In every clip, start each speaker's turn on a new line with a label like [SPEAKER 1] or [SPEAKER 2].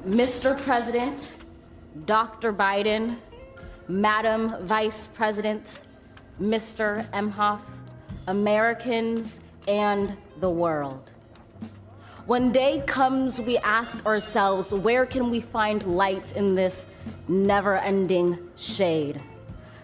[SPEAKER 1] Mr. President, Dr. Biden, Madam Vice President, Mr. Emhoff, Americans, and the world. When day comes, we ask ourselves, where can we find light in this never-ending shade?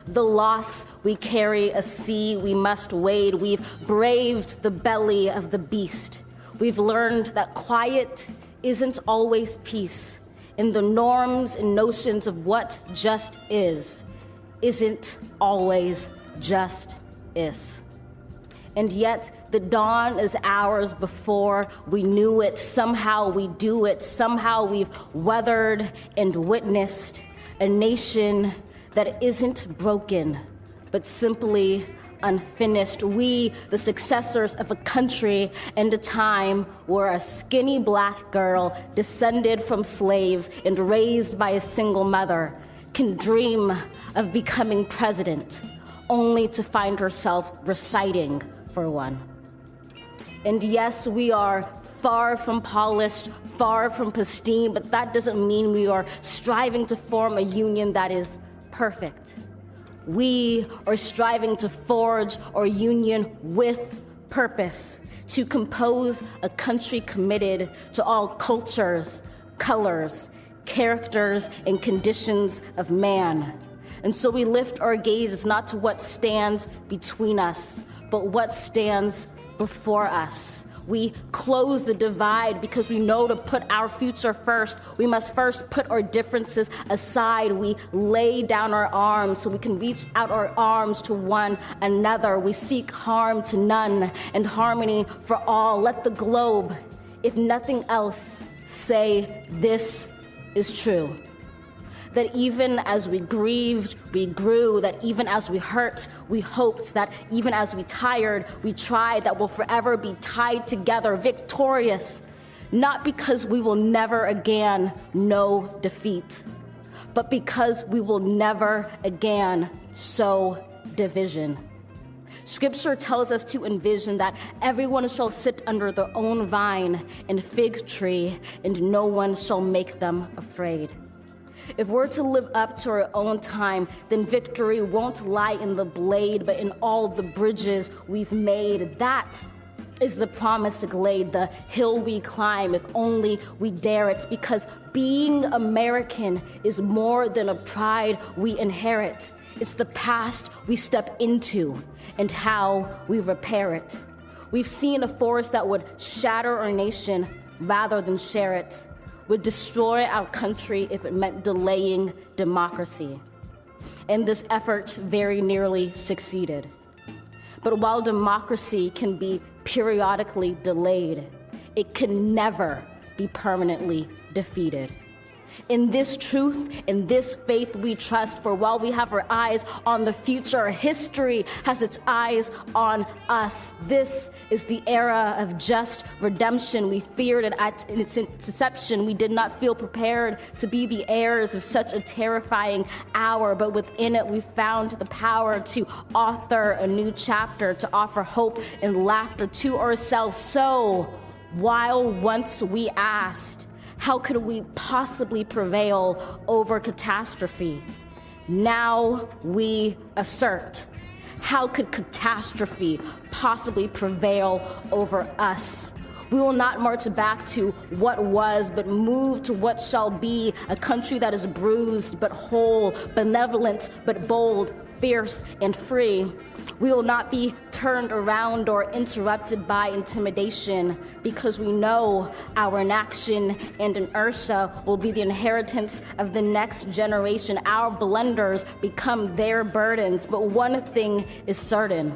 [SPEAKER 1] The loss we carry, a sea we must wade. We've braved the belly of the beast. We've learned that quiet isn't always peace, and the norms and notions of what just isn't always just is. And yet the dawn is ours before we knew it. Somehow we do it. Somehow we've weathered and witnessed a nation that isn't broken, but simply unfinished. We, the successors of a country and a time where a skinny black girl descended from slaves and raised by a single mother can dream of becoming president, only to find herself reciting for one. And yes, we are far from polished, far from pristine, but that doesn't mean we are striving to form a union that is perfect. We are striving to forge our union with purpose, to compose a country committed to all cultures, colors, characters, and conditions of man. And so we lift our gazes not to what stands between us, but what stands before us. We close the divide because we know to put our future first, we must first put our differences aside. We lay down our arms so we can reach out our arms to one another. We seek harm to none and harmony for all. Let the globe, if nothing else, say this is true. That even as we grieved, we grew, that even as we hurt, we hoped, that even as we tired, we tried, that we'll forever be tied together, victorious, not because we will never again know defeat, but because we will never again sow division. Scripture tells us to envision that everyone shall sit under their own vine and fig tree, and no one shall make them afraid. If we're to live up to our own time, then victory won't lie in the blade, but in all the bridges we've made. That is the promised glade, the hill we climb, if only we dare it, because being American is more than a pride we inherit. It's the past we step into and how we repair it. We've seen a force that would shatter our nation rather than share it, would destroy our country if it meant delaying democracy. And this effort very nearly succeeded. But while democracy can be periodically delayed, it can never be permanently defeated. In this truth, in this faith we trust, for while we have our eyes on the future, history has its eyes on us. This is the era of just redemption. We feared it at its inception. We did not feel prepared to be the heirs of such a terrifying hour, but within it we found the power to author a new chapter, to offer hope and laughter to ourselves. So, while once we asked, how could we possibly prevail over catastrophe? Now we assert, how could catastrophe possibly prevail over us? We will not march back to what was, but move to what shall be, a country that is bruised but whole, benevolent but bold, fierce and free. We will not be turned around or interrupted by intimidation, because we know our inaction and inertia will be the inheritance of the next generation. Our blunders become their burdens. But one thing is certain: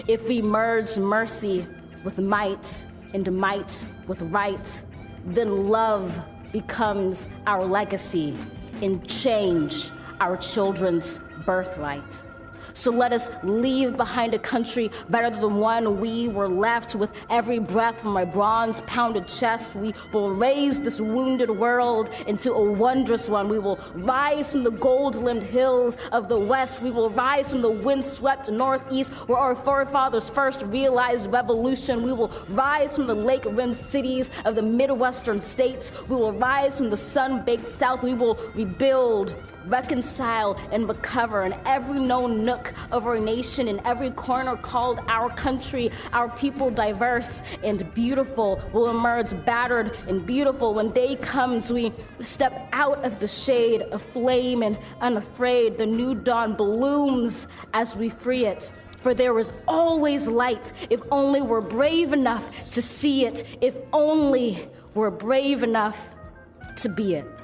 [SPEAKER 1] if we merge mercy with might and might with right, then love becomes our legacy and change our children's birthright. So let us leave behind a country better than the one we were left. With every breath from my bronze-pounded chest, we will raise this wounded world into a wondrous one. We will rise from the gold-limbed hills of the west. We will rise from the wind-swept northeast, where our forefathers first realized revolution. We will rise from the lake-rimmed cities of the Midwestern states. We will rise from the sun-baked south. We will rebuild, reconcile, and recover in every known nook of our nation, in every corner called our country. Our people, diverse and beautiful, will emerge battered and beautiful. When day comes, we step out of the shade, aflame and unafraid. The new dawn blooms as we free it. For there is always light, if only we're brave enough to see it, if only we're brave enough to be it.